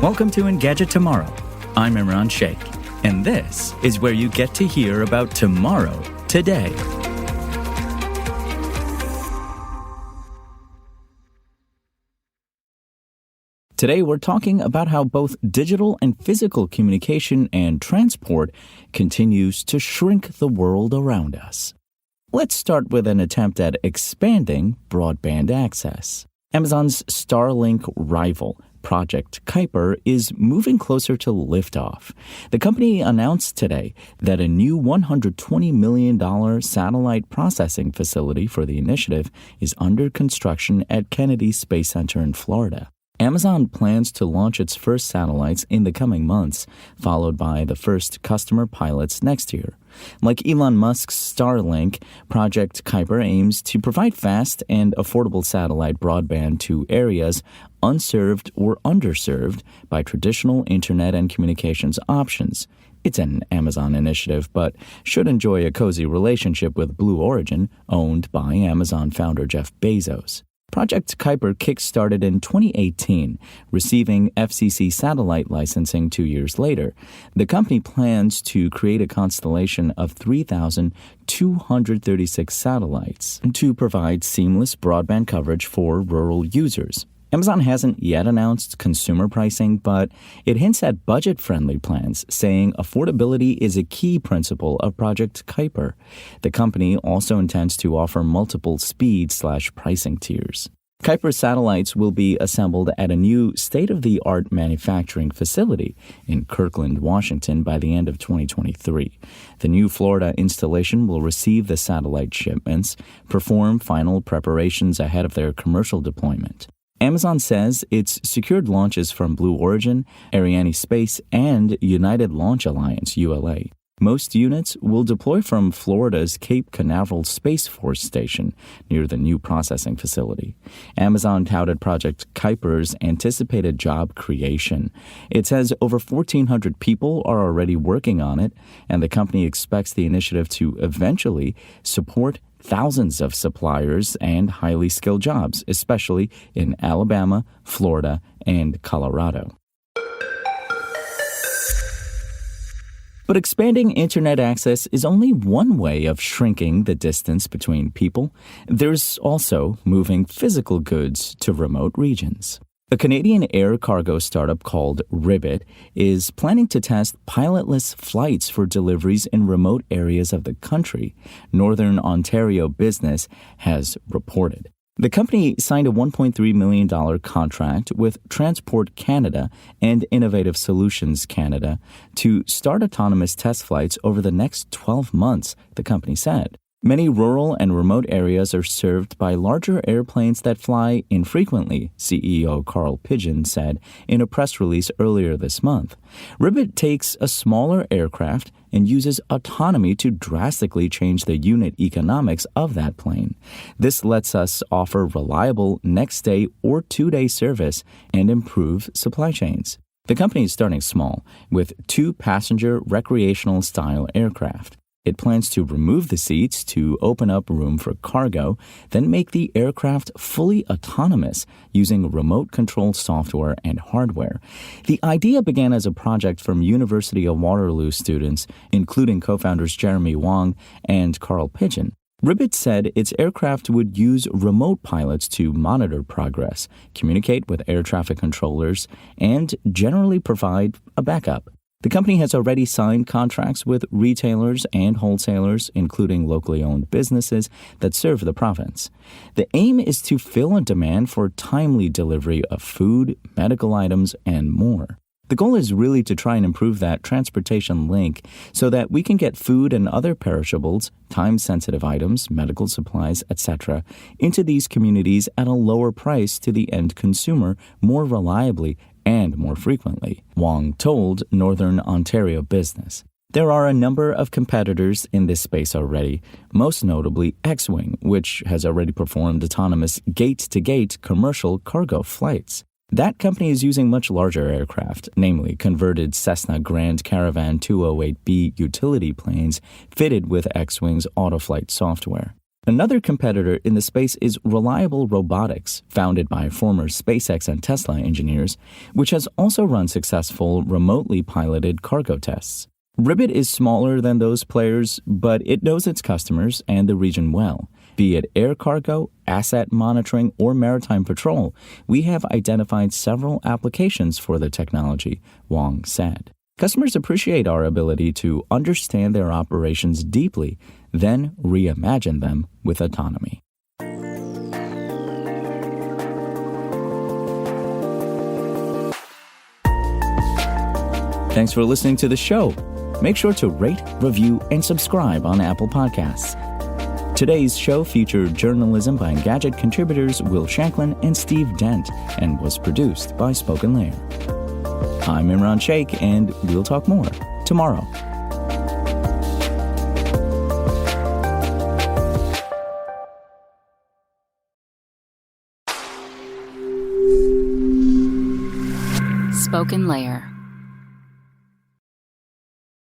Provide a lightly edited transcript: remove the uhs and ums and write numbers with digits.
Welcome to Engadget Tomorrow. I'm Imran Sheikh, and this is where you get to hear about tomorrow today. Today, we're talking about how both digital and physical communication and transport continues to shrink the world around us. Let's start with an attempt at expanding broadband access. Amazon's Starlink rival, Project Kuiper, is moving closer to liftoff. The company announced today that a new $120 million satellite processing facility for the initiative is under construction at Kennedy Space Center in Florida. Amazon plans to launch its first satellites in the coming months, followed by the first customer pilots next year. Like Elon Musk's Starlink, Project Kuiper aims to provide fast and affordable satellite broadband to areas unserved or underserved by traditional internet and communications options. It's an Amazon initiative, but should enjoy a cozy relationship with Blue Origin, owned by Amazon founder Jeff Bezos. Project Kuiper kick-started in 2018, receiving FCC satellite licensing 2 years later. The company plans to create a constellation of 3,236 satellites to provide seamless broadband coverage for rural users. Amazon hasn't yet announced consumer pricing, but it hints at budget-friendly plans, saying affordability is a key principle of Project Kuiper. The company also intends to offer multiple speed/pricing tiers. Kuiper's satellites will be assembled at a new state-of-the-art manufacturing facility in Kirkland, Washington by the end of 2023. The new Florida installation will receive the satellite shipments, perform final preparations ahead of their commercial deployment. Amazon says it's secured launches from Blue Origin, Arianespace, and United Launch Alliance, ULA. Most units will deploy from Florida's Cape Canaveral Space Force Station near the new processing facility. Amazon touted Project Kuiper's anticipated job creation. It says over 1,400 people are already working on it, and the company expects the initiative to eventually support thousands of suppliers and highly skilled jobs, especially in Alabama, Florida, and Colorado. But expanding internet access is only one way of shrinking the distance between people. There's also moving physical goods to remote regions. A Canadian air cargo startup called Ribbit is planning to test pilotless flights for deliveries in remote areas of the country, Northern Ontario Business has reported. The company signed a $1.3 million contract with Transport Canada and Innovative Solutions Canada to start autonomous test flights over the next 12 months, the company said. Many rural and remote areas are served by larger airplanes that fly infrequently, CEO Carl Pigeon said in a press release earlier this month. Ribbit takes a smaller aircraft and uses autonomy to drastically change the unit economics of that plane. This lets us offer reliable next-day or two-day service and improve supply chains. The company is starting small, with 2 passenger recreational-style aircraft. It plans to remove the seats to open up room for cargo, then make the aircraft fully autonomous using remote control software and hardware. The idea began as a project from University of Waterloo students, including co-founders Jeremy Wong and Carl Pigeon. Ribbit said its aircraft would use remote pilots to monitor progress, communicate with air traffic controllers, and generally provide a backup. The company has already signed contracts with retailers and wholesalers, including locally owned businesses that serve the province. The aim is to fill a demand for timely delivery of food, medical items, and more. The goal is really to try and improve that transportation link so that we can get food and other perishables, time-sensitive items, medical supplies, etc., into these communities at a lower price to the end consumer more reliably and more frequently, Wong told Northern Ontario Business. There are a number of competitors in this space already, most notably X-Wing, which has already performed autonomous gate-to-gate commercial cargo flights. That company is using much larger aircraft, namely converted Cessna Grand Caravan 208B utility planes fitted with X-Wing's Autoflight software. Another competitor in the space is Reliable Robotics, founded by former SpaceX and Tesla engineers, which has also run successful remotely piloted cargo tests. Ribbit is smaller than those players, but it knows its customers and the region well. Be it air cargo, asset monitoring, or maritime patrol, we have identified several applications for the technology, Wang said. Customers appreciate our ability to understand their operations deeply, then reimagine them with autonomy. Thanks for listening to the show. Make sure to rate, review, and subscribe on Apple Podcasts. Today's show featured journalism by Engadget contributors Will Shanklin and Steve Dent and was produced by Spoken Layer. I'm Imran Sheikh, and we'll talk more tomorrow. Spoken Layer.